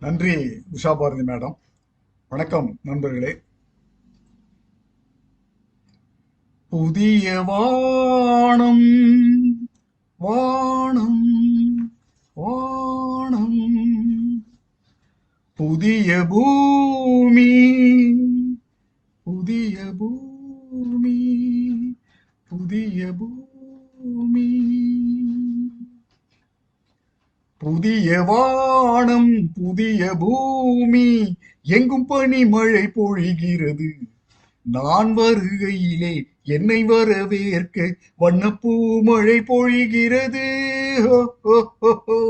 நன்றி உஷா பாரதி மேடம். வணக்கம் நண்பர்களே. புதிய வானம் வானம் வானம், புதிய பூமி புதிய பூமி புதிய பூமி, புதிய வானம் புதிய பூமி, எங்கும் பனிமழை பொழிகிறது. நான் வருகையிலே என்னை வரவேற்க வண்ணப்பூ மழை பொழிகிறது. ஹோ, ஹோ, ஹோ, ஹோ.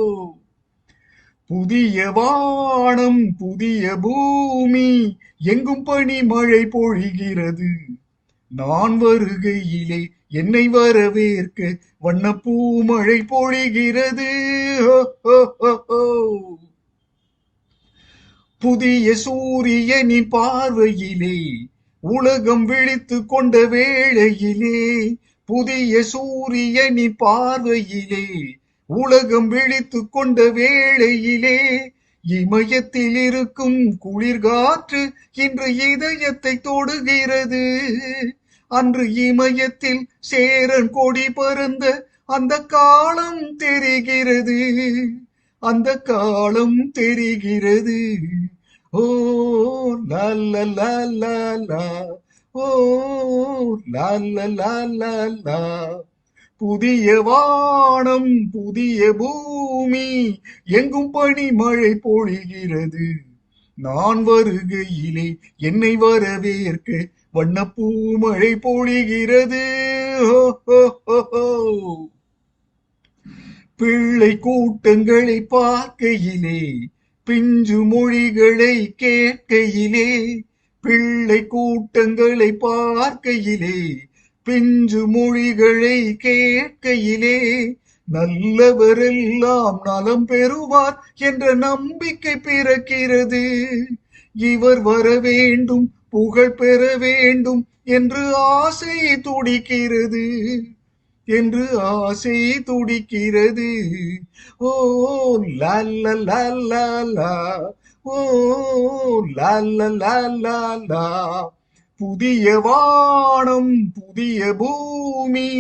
புதிய வானம் புதிய பூமி, எங்கும் பனிமழை பொழிகிறது. நான் வருகையிலே என்னை வரவேற்க வண்ணப்பூ மழை பொழிகிறது. ஹோ, ஹோ, ஹோ, ஹோ. புதிய சூரியனின் பார்வையிலே உலகம் விழித்துக் கொண்ட வேளையிலே, புதிய சூரியனின் பார்வையிலே உலகம் விழித்துக் கொண்ட வேளையிலே, இமயத்தில் இருக்கும் குளிர்காற்று இன்று இதயத்தை தொடுகிறது. அன்று இமயத்தில் சேரன் கொடி பறந்த அந்த காலம் தெரிகிறது. அந்த காலம் தெரிகிறது. ஓ லா லா லா லா, ஓ லா லா லா லா. புதிய வானம் புதிய பூமி, எங்கும் பனிமழை பொழிகிறது. நான் வருகையிலே என்னை வரவேற்க வண்ணப்பூ மழை பொழிகிறது. ஹோ, ஹோ, ஹோ, ஹோ. பிள்ளை கூட்டங்களை பார்க்கையிலே பிஞ்சு மொழிகளை கேட்கையிலே, பிள்ளை கூட்டங்களை பார்க்கையிலே பிஞ்சு மொழிகளை கேட்கையிலே, நல்லவரெல்லாம் நலம் பெறுவார் என்ற நம்பிக்கை பிறக்கிறது. இவர் வர வேண்டும் புகழ் பெற வேண்டும் என்று ஆசை துடிக்கிறது. என்று ஆசை துடிக்கிறது. ஓ லா லா லா லா லா, ஓ லா லா லா லா லா. புதிய வானம் புதிய பூமி,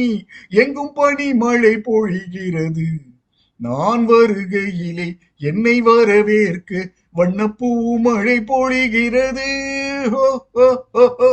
எங்கும் பனிமழை பொழிகிறது. நான் வருகையிலே என்னை வரவேற்க வண்ணப்பூ மழை பொழிகிறது. ஹோ, ஹோ, ஹோ, ஹோ.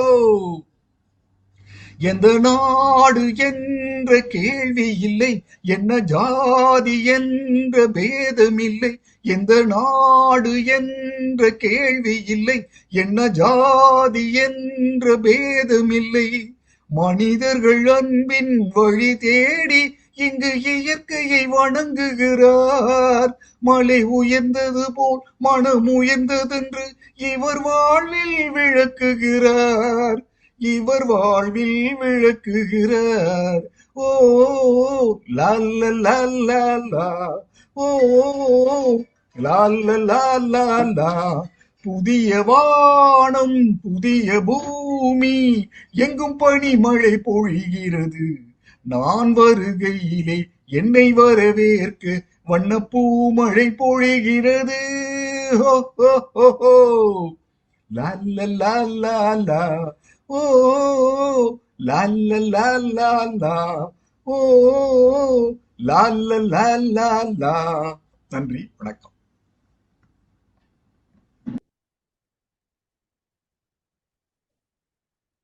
எந்த நாடு என்ற கேள்வி இல்லை, என்ன ஜாதி என்ற பேதம் இல்லை. எந்த நாடு என்ற கேள்வி இல்லை, என்ன ஜாதி என்ற பேதம் இல்லை. மனிதர்கள் அன்பின் வழி தேடி இங்கு இயற்கையை வணங்குகிறார். மலை உயர்ந்தது போல் மனம் உயர்ந்ததென்று இவர் வாழ்வில் விளக்குகிறார். இவர் வாழ்வில் விளக்குகிறார். ஓ லா லா லா லா லா, ஓ லா லா லா லா லா. புதிய வானம் புதிய பூமி, எங்கும் பனிமழை பொழிகிறது. நான் வருகையிலே என்னை வரவேற்க வண்ணப்பூ மழை பொழிகிறது. ஹோ, ஹோ, ஹோ, ஹோ. லா லா லா லா லா, ஓ லா லா லா லா லா, ஓ லா லா லா லா லா. நன்றி, வணக்கம்.